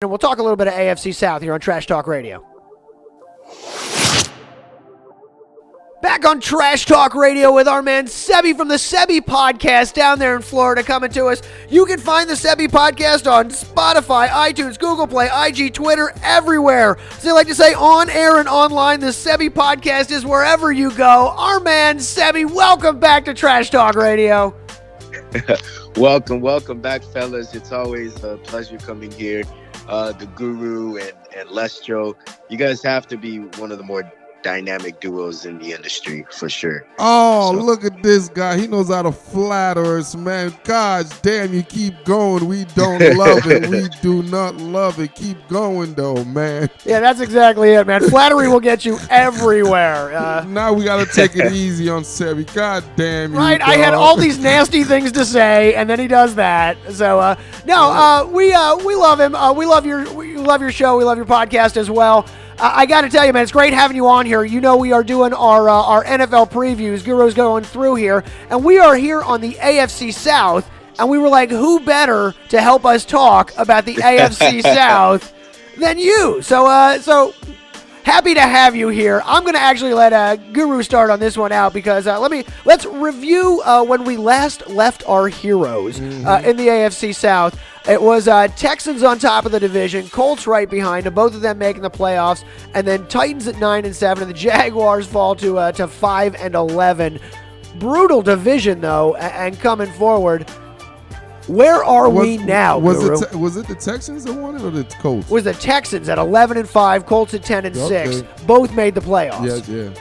And we'll talk a little bit of AFC South here on Trash Talk Radio. Back on Trash Talk Radio with our man Seby from the Seby Podcast down there in Florida coming to us. You can find the Seby Podcast on Spotify, iTunes, Google Play, IG, Twitter, everywhere. As they like to say, on air and online, the Seby Podcast is wherever you go. Our man Seby, welcome back to Trash Talk Radio. Welcome back, fellas. It's always a pleasure coming here. The Guru and Lestro, you guys have to be one of the more dynamic duos in the industry for sure. Look at this guy. He knows how to flatter us, man. God damn, you keep going. We don't love it. We do not love it. Keep going, though, man. Yeah, that's exactly it, man. Flattery will get you everywhere. Now we got to take it easy on Seby. God damn you. Right, dog. I had all these nasty things to say, and then he does that. So, we love him. We love your show. We love your podcast as well. I got to tell you, man, it's great having you on here. You know, we are doing our NFL previews. Guru's going through here, and we are here on the AFC South, and we were like, who better to help us talk about the AFC South than you? So happy to have you here. I'm going to actually let Guru start on this one out because let's review when we last left our heroes in the AFC South. It was Texans on top of the division, Colts right behind them, both of them making the playoffs, and then Titans at 9-7, and the Jaguars fall to 5-11. Brutal division though, and coming forward. Where are we now, Guru? Was it the Texans that won it or the Colts? It was the Texans at 11-5, Colts at 10-6. Okay. Both made the playoffs. Yeah.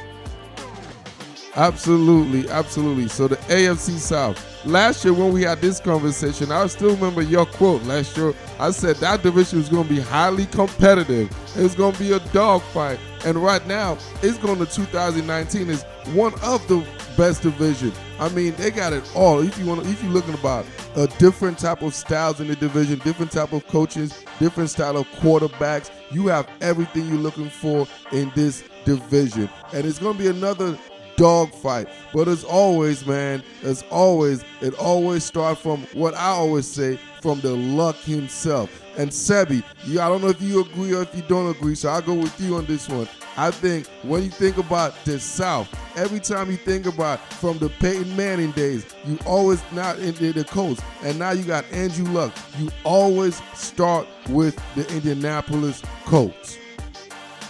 Absolutely. So the AFC South. Last year when we had this conversation, I still remember your quote last year. I said that division was going to be highly competitive. It's going to be a dogfight. And right now, it's going to 2019 is one of the best division. I mean, they got it all. If you're looking about a different type of styles in the division, different type of coaches, different style of quarterbacks, you have everything you're looking for in this division. And it's going to be another dogfight. But as always, man, it always starts from what I always say, from the luck himself. And Seby, I don't know if you agree or if you don't agree, so I'll go with you on this one. I think when you think about the South, every time you think about from the Peyton Manning days, you always not in the Colts, and now you got Andrew Luck. You always start with the Indianapolis Colts.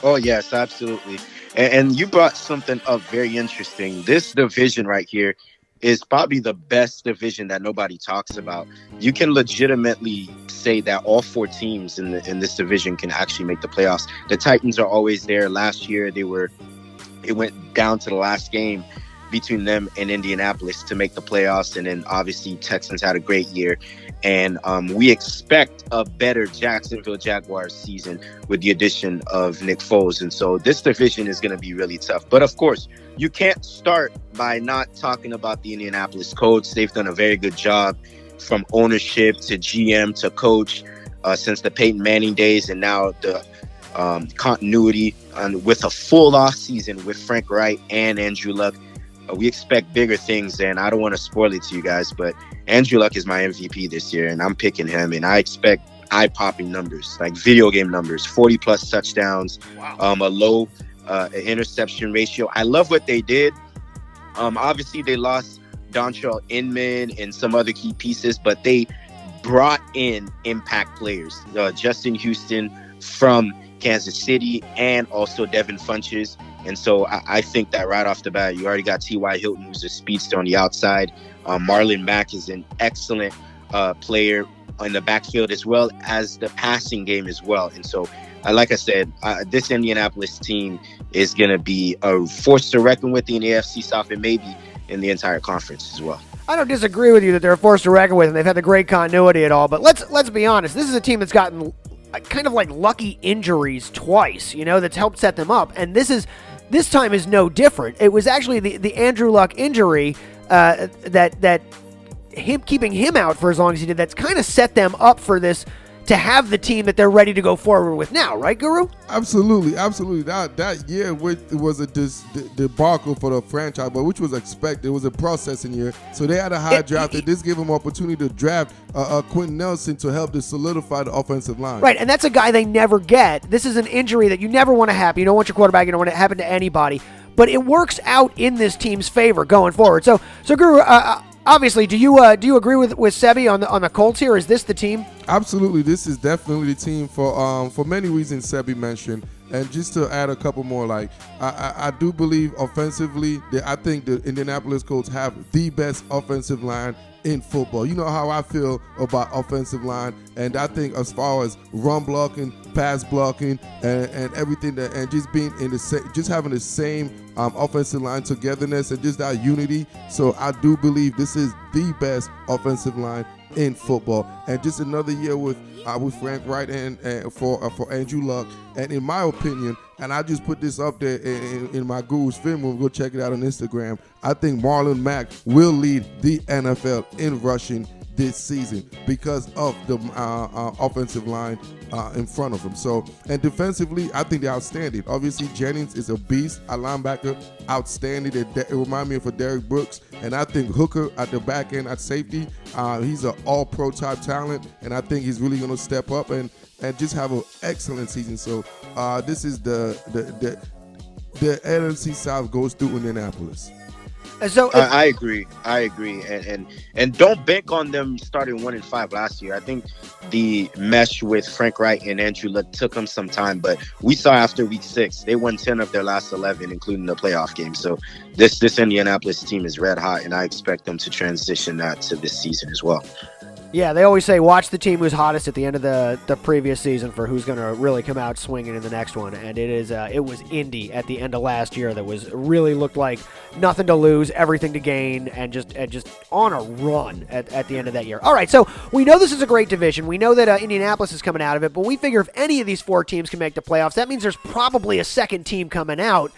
Oh, yes, absolutely. And you brought something up very interesting. This division right here is probably the best division that nobody talks about. You can legitimately say that all four teams in this division can actually make the playoffs. The Titans are always there. Last year, it went down to the last game between them and Indianapolis to make the playoffs. And then obviously Texans had a great year. And we expect a better Jacksonville Jaguars season with the addition of Nick Foles. And so this division is going to be really tough. But of course, you can't start by not talking about the Indianapolis Colts. They've done a very good job from ownership to GM to coach since the Peyton Manning days. And now the continuity with a full off season with Frank Wright and Andrew Luck. We expect bigger things, and I don't want to spoil it to you guys, but Andrew Luck is my MVP this year, and I'm picking him, and I expect eye-popping numbers, like video game numbers, 40-plus touchdowns, a low interception ratio. I love what they did. Obviously, they lost Dontrell Inman and some other key pieces, but they brought in impact players. Justin Houston from Kansas City and also Devin Funchess. And so I think that right off the bat, you already got T.Y. Hilton, who's a speedster on the outside. Marlon Mack is an excellent player in the backfield as well as the passing game as well. And so, like I said, this Indianapolis team is going to be a force to reckon with in the AFC South and maybe in the entire conference as well. I don't disagree with you that they're a force to reckon with and they've had the great continuity at all. But let's be honest. This is a team that's gotten kind of like lucky injuries twice, that's helped set them up. And this time is no different. It was actually the Andrew Luck injury that him keeping him out for as long as he did, that's kind of set them up for this to have the team that they're ready to go forward with now, right, Guru? Absolutely. That year was a debacle for the franchise, but which was expected. It was a processing year, so they had a high draft. This gave them opportunity to draft Quentin Nelson to help to solidify the offensive line. Right, and that's a guy they never get. This is an injury that you never want to happen. You don't want your quarterback. You don't want it to happen to anybody. But it works out in this team's favor going forward. So Guru, obviously, do you agree with Seby on the Colts here? Is this the team? Absolutely, this is definitely the team for many reasons Seby mentioned. And just to add a couple more, like I do believe offensively that I think the Indianapolis Colts have the best offensive line in football. You know how I feel about offensive line, and I think as far as run blocking, pass blocking, and everything that, and just being in the just having the same offensive line togetherness and just that unity. So I do believe this is the best offensive line in football. And just another year with Frank Wright and for Andrew Luck. And in my opinion, and I just put this up there in my Guru's film room, go check it out on Instagram, I think Marlon Mack will lead the NFL in rushing this season because of the offensive line in front of him. So, and defensively, I think they're outstanding. Obviously, Jennings is a beast, a linebacker, outstanding. It reminds me of a Derrick Brooks. And I think Hooker at the back end at safety, he's an all-pro type talent, and I think he's really going to step up and just have an excellent season. So, this is the NFC South goes through Indianapolis. So I agree, and don't bank on them starting 1-5 last year. I think the mesh with Frank Wright and Andrew Luck took them some time, but we saw after week 6 they won 10 of their last 11, including the playoff game. So this Indianapolis team is red hot, and I expect them to transition that to this season as well. Yeah, they always say watch the team who's hottest at the end of the previous season for who's going to really come out swinging in the next one. And it was Indy at the end of last year that was really looked like nothing to lose, everything to gain, and just on a run at the end of that year. All right, so we know this is a great division. We know that Indianapolis is coming out of it, but we figure if any of these 4 teams can make the playoffs, that means there's probably a second team coming out.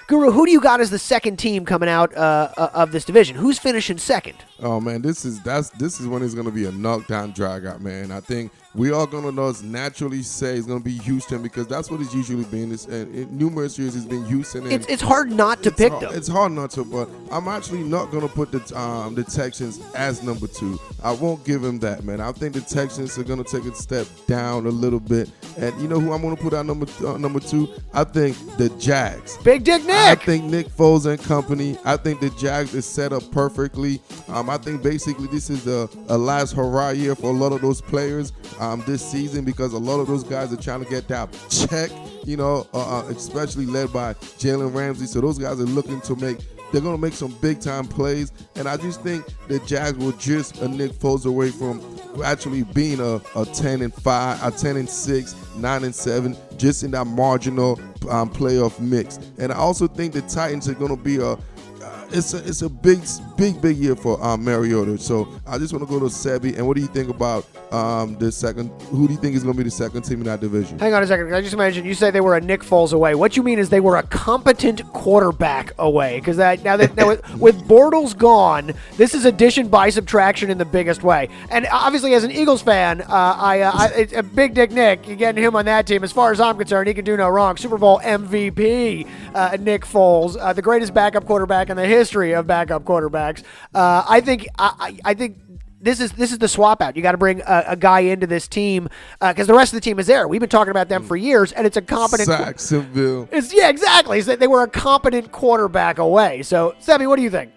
Guru, who do you got as the second team coming out of this division? Who's finishing second? Oh man, this is when it's gonna be a knockdown drag out, man. I think we are gonna naturally say it's gonna be Houston because that's what it's usually been. In numerous years it's been Houston. And it's hard not to pick them. It's hard not to, but I'm actually not gonna put the Texans as number 2. I won't give them that, man. I think the Texans are gonna take a step down a little bit. And you know who I'm gonna put out number 2? I think the Jags. Big Dick Nick. I think Nick Foles and company. I think the Jags is set up perfectly. I think basically this is a last hurrah year for a lot of those players this season because a lot of those guys are trying to get that check, especially led by Jalen Ramsey. So those guys are looking to they're going to make some big-time plays. And I just think the Jags will just a Nick Foles away from actually being a 10-5, a 10-6, 9-7, just in that marginal playoff mix. And I also think the Titans are going to be it's a big year for Mariota. So I just want to go to Seby. And what do you think about the second? Who do you think is going to be the second team in that division? Hang on a second. I just imagine you say they were a Nick Foles away. What you mean is they were a competent quarterback away. Because now with Bortles gone, this is addition by subtraction in the biggest way. And obviously, as an Eagles fan, it's a Big Dick Nick. You getting him on that team. As far as I'm concerned, he can do no wrong. Super Bowl MVP, Nick Foles, the greatest backup quarterback in the history of backup quarterbacks. I think this is the swap out. You got to bring a guy into this team because the rest of the team is there. We've been talking about them for years, and it's a competent. Jacksonville. Exactly. So they were a competent quarterback away. So, Seby, what do you think?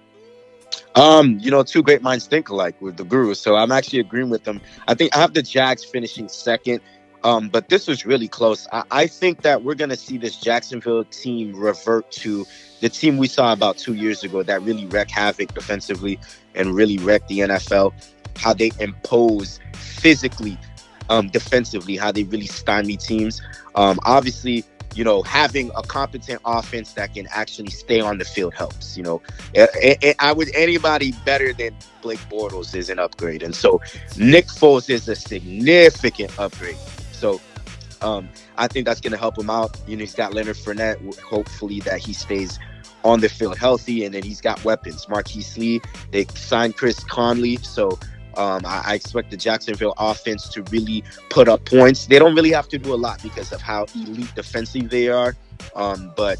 Two great minds think alike with the Guru. So I'm actually agreeing with them. I think I have the Jags finishing second. But this was really close. I think that we're going to see this Jacksonville team revert to the team we saw about 2 years ago that really wreaked havoc defensively and really wrecked the NFL. How they impose physically, defensively, how they really stymie teams. Obviously, having a competent offense that can actually stay on the field helps. Anybody better than Blake Bortles is an upgrade. And so Nick Foles is a significant upgrade. So I think that's going to help him out. He's got Leonard Fournette. Hopefully that he stays on the field healthy, and then he's got weapons. Marquise Lee, they signed Chris Conley. So I expect the Jacksonville offense to really put up points. They don't really have to do a lot because of how elite defensive they are. But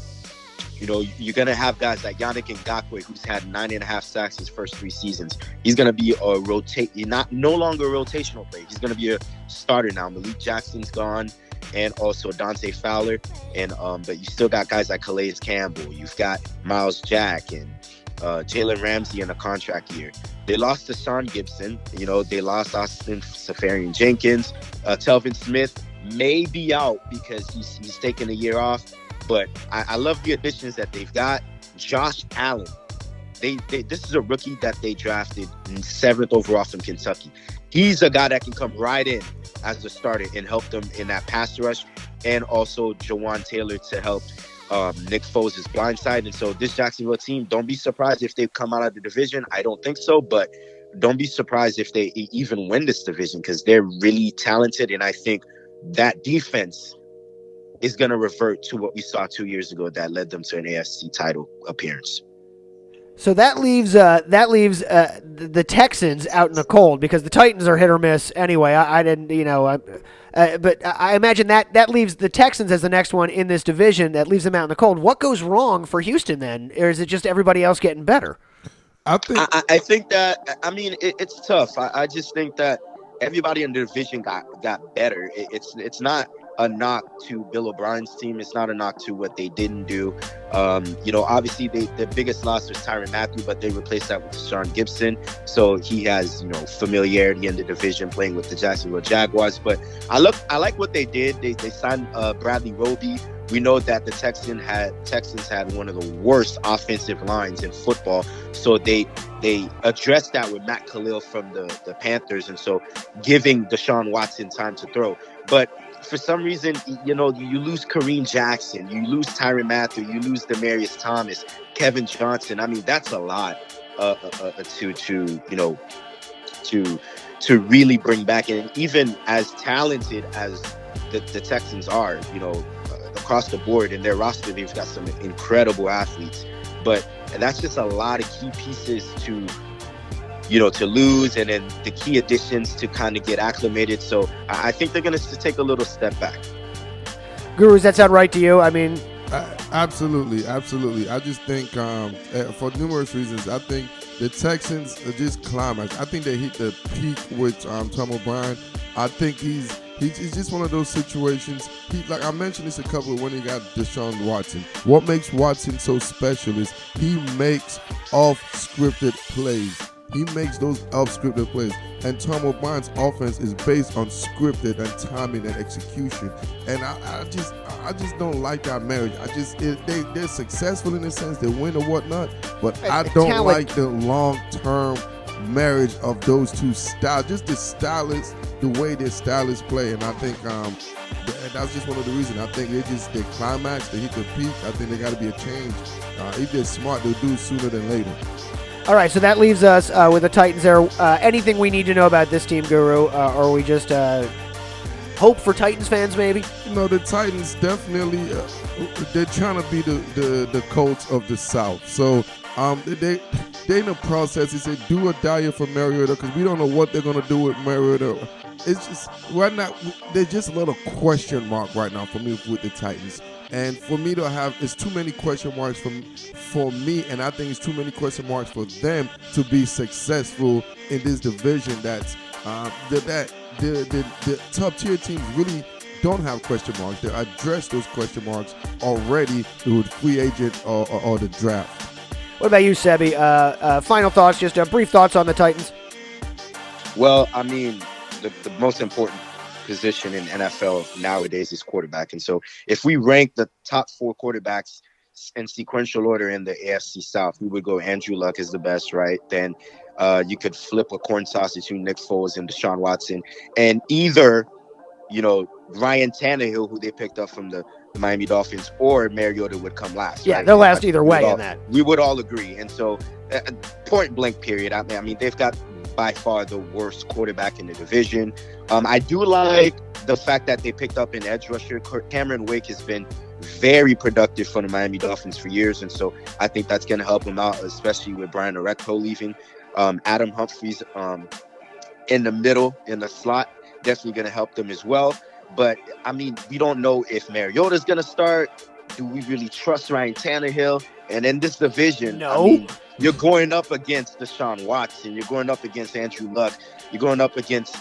you're going to have guys like Yannick Ngakoue, who's had 9.5 sacks his first 3 seasons. He's going to be no longer a rotational player. He's going to be a starter now. Malik Jackson's gone, and also Dante Fowler. And but you still got guys like Calais Campbell. You've got Miles Jack and Jalen Ramsey in a contract year. They lost to Sean Gibson. They lost Austin Seferian-Jenkins. Telvin Smith may be out because he's taking a year off. But I love the additions that they've got. Josh Allen. This is a rookie that they drafted 7th overall from Kentucky. He's a guy that can come right in as a starter and help them in that pass rush. And also Jawan Taylor to help Nick Foles' blindside. And so this Jacksonville team, don't be surprised if they come out of the division. I don't think so, but don't be surprised if they even win this division because they're really talented. And I think that defense is going to revert to what we saw 2 years ago that led them to an AFC title appearance. So that leaves the Texans out in the cold because the Titans are hit or miss anyway. I didn't, but I imagine that leaves the Texans as the next one in this division. That leaves them out in the cold. What goes wrong for Houston then, or is it just everybody else getting better? I think that it's tough. I just think that everybody in the division got better. It's not a knock to Bill O'Brien's team. It's not a knock to what they didn't do. Obviously the biggest loss was Tyrann Mathieu, but they replaced that with Sean Gibson. So he has, familiarity in the division playing with the Jacksonville Jaguars. But I like what they did. They signed Bradley Roby. We know that the Texans had one of the worst offensive lines in football. So they addressed that with Matt Khalil from the Panthers. And so giving Deshaun Watson time to throw. But for some reason, you lose Kareem Jackson, you lose Tyrann Mathieu, you lose Demaryius Thomas, Kevin Johnson. That's a lot to really bring back. And even as talented as the Texans are, across the board in their roster, they've got some incredible athletes. But that's just a lot of key pieces to lose, and then the key additions to kind of get acclimated. So I think they're going to take a little step back. Guru, does that sound right to you? Absolutely. I just think for numerous reasons, I think the Texans are just climax. I think they hit the peak with Tom O'Brien. I think he's just one of those situations. Like I mentioned this a couple when he got Deshaun Watson. What makes Watson so special is he makes off-scripted plays. He makes those off-scripted plays. And Tom O'Brien's offense is based on scripted and timing and execution. And I just don't like that marriage. They're successful in the sense they win or whatnot, but I don't like the long-term marriage of those two styles. Just the way their stylists play. And I think that's just one of the reasons. I think they climax, they hit the peak. I think there got to be a change. If they're smart, they'll do it sooner than later. All right, so that leaves us with the Titans there. Anything we need to know about this team, Guru, or we just hope for Titans fans maybe? The Titans definitely, they're trying to be the Colts of the South. So they in the process, they say do or die for Mariota because we don't know what they're going to do with Mariota. It's just right now, there's just a little question mark right now for me with the Titans. And for me to have, it's too many question marks for me, and I think it's too many question marks for them to be successful in this division. That's the top tier teams really don't have question marks. They address those question marks already with free agent or the draft. What about you, Seby? Final thoughts, just brief thoughts on the Titans. Well, the most important position in NFL nowadays is quarterback. And so if we rank the top 4 quarterbacks in sequential order in the AFC South, we would go Andrew Luck is the best, right? Then you could flip a coin toss between Nick Foles and Deshaun Watson. And either, Ryan Tannehill, who they picked up from the Miami Dolphins, or Mariota would come last. Yeah, right? they'll last either way in that. We would all agree. And so point blank period. They've got by far the worst quarterback in the division. I do like the fact that they picked up an edge rusher. Cameron Wake has been very productive for the Miami Dolphins for years, and so I think that's going to help him out, especially with Brian Orekpo leaving. Adam Humphries in the middle, in the slot, definitely going to help them as well. But, I mean, we don't know if Mariota's going to start. Do we really trust Ryan Tannehill? And in this division, No. I mean, you're going up against Deshaun Watson. You're going up against Andrew Luck. You're going up against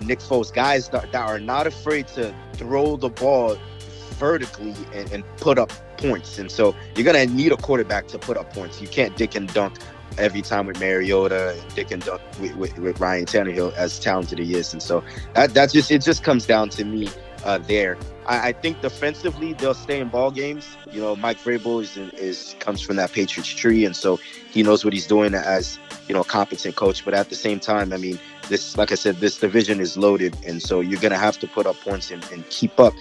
Nick Foles, guys that are not afraid to throw the ball vertically and put up points. And so you're going to need a quarterback to put up points. You can't dick and dunk every time with Mariota and dick and dunk with Ryan Tannehill, as talented he is. And so it just comes down to me there. I think defensively they'll stay in ball games. You know, Mike Vrabel comes from that Patriots tree, and so he knows what he's doing as, you know, a competent coach. But at the same time, I mean, this, like I said, this division is loaded, and so you're gonna have to put up points and keep up.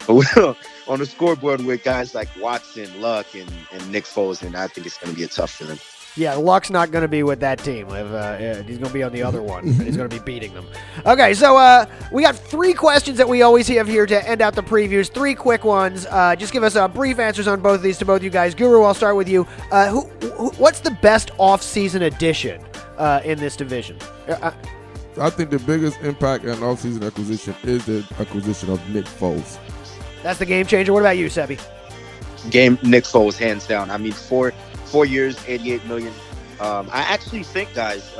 But on the scoreboard with guys like Watson, Luck, and Nick Foles, and I think it's gonna be tough for them. Yeah, Luck's not going to be with that team. He's going to be on the other one, and he's going to be beating them. Okay, so we got 3 questions that we always have here to end out the previews. 3 quick ones. Just give us brief answers on both of these to both you guys. Guru, I'll start with you. What's the best off-season addition in this division? I think the biggest impact in off-season acquisition is the acquisition of Nick Foles. That's the game changer. What about you, Seby? Nick Foles, hands down. I mean, 4 years, $88 million. I actually think, guys,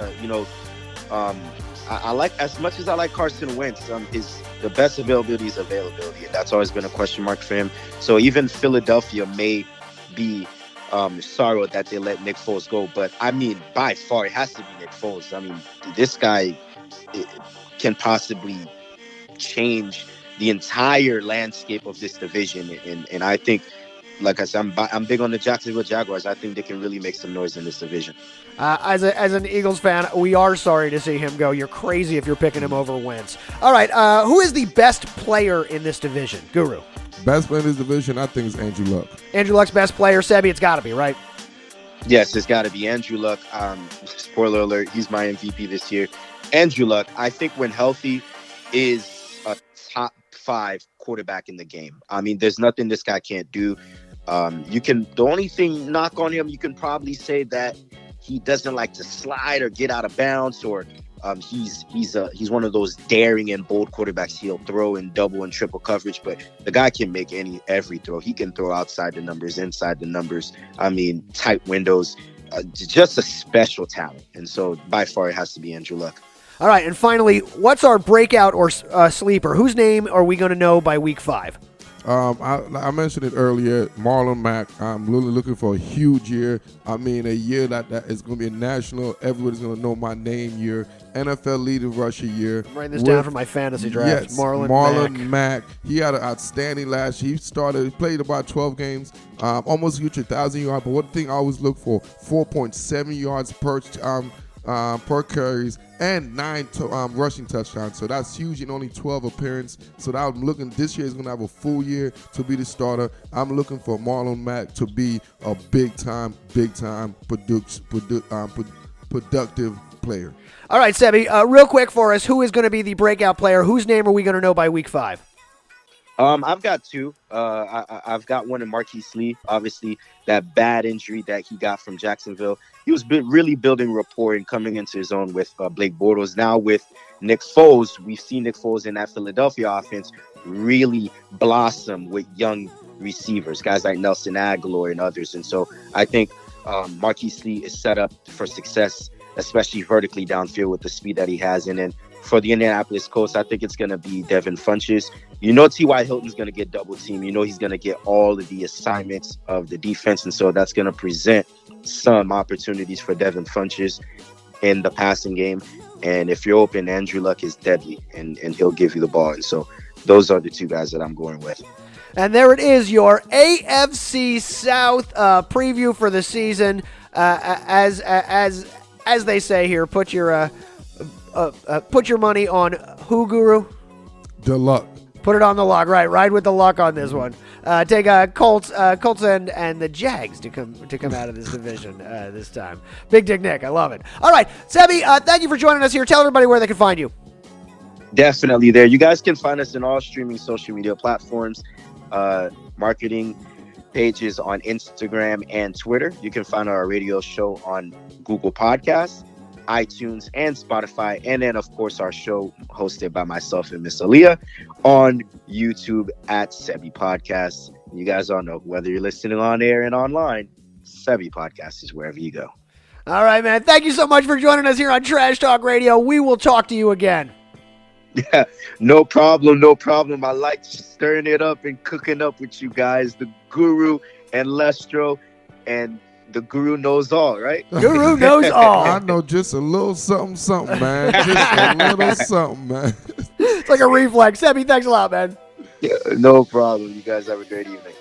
I like, as much as I like Carson Wentz, the best availability is availability, and that's always been a question mark for him. So even Philadelphia may be sorrow that they let Nick Foles go, but I mean, by far, it has to be Nick Foles. I mean, this guy can possibly change the entire landscape of this division, and I think, like I said, I'm big on the Jacksonville Jaguars. I think they can really make some noise in this division. As an Eagles fan, we are sorry to see him go. You're crazy if you're picking him over Wentz. All right, who is the best player in this division? Guru. Best player in this division, I think, is Andrew Luck. Andrew Luck's best player. Seby, it's got to be, right? Yes, it's got to be Andrew Luck. Spoiler alert, he's my MVP this year. Andrew Luck, I think when healthy, is a top 5 quarterback in the game. I mean, there's nothing this guy can't do. The only thing knock on him, you can probably say that he doesn't like to slide or get out of bounds, or he's one of those daring and bold quarterbacks. He'll throw in double and triple coverage, but the guy can make every throw. He can throw outside the numbers, inside the numbers. I mean, tight windows. Just a special talent, and so by far it has to be Andrew Luck. All right, and finally, what's our breakout or sleeper? Whose name are we going to know by week 5? I mentioned it earlier, Marlon Mack. I'm really looking for a huge year. I mean, a year that is going to be a national, everybody's going to know my name year, NFL leading rusher year. I'm writing this down for my fantasy draft. Yes, Marlon Mack. He had an outstanding last year. He played about 12 games, almost reached 1,000 yards. But one thing I always look for, 4.7 yards per carries, and 9 rushing touchdowns. So that's huge in only 12 appearances. So I'm looking, this year is going to have a full year to be the starter. I'm looking for Marlon Mack to be a big time productive player. All right, Seby, real quick for us, who is going to be the breakout player? Whose name are we going to know by week 5? I've got 2. I've got one in Marquise Lee. Obviously, that bad injury that he got from Jacksonville. He was really building rapport and coming into his own with Blake Bortles. Now with Nick Foles, we've seen Nick Foles in that Philadelphia offense really blossom with young receivers, guys like Nelson Aguilar and others. And so I think Marquise Lee is set up for success, especially vertically downfield with the speed that he has. And then for the Indianapolis Colts, I think it's going to be Devin Funchess. You know T.Y. Hilton's going to get double team. You know he's going to get all of the assignments of the defense, and so that's going to present some opportunities for Devin Funchess in the passing game. And if you're open, Andrew Luck is deadly, and he'll give you the ball. And so those are the 2 guys that I'm going with. And there it is, your AFC South preview for the season. As they say here, put your money on who, Guru? The Luck. Put it on the luck, right? Ride with the luck on this one. Take Colts and the Jags to come out of this division this time. Big Dick Nick, I love it. All right, Seby, thank you for joining us here. Tell everybody where they can find you. Definitely there. You guys can find us in all streaming social media platforms, marketing pages on Instagram and Twitter. You can find our radio show on Google Podcasts. iTunes, and Spotify. And then, of course, our show hosted by myself and Miss Aaliyah on YouTube at Seby Podcast. You guys all know, whether you're listening on air and online, Seby Podcast is wherever you go. All right, man. Thank you so much for joining us here on Trash Talk Radio. We will talk to you again. Yeah, no problem, no problem. I like stirring it up and cooking up with you guys, the Guru and Lestro, and the Guru knows all, right? Guru knows all. I know just a little something, man. Just a little something, man. It's like a reflex. Seby, thanks a lot, man. Yeah, no problem. You guys have a great evening.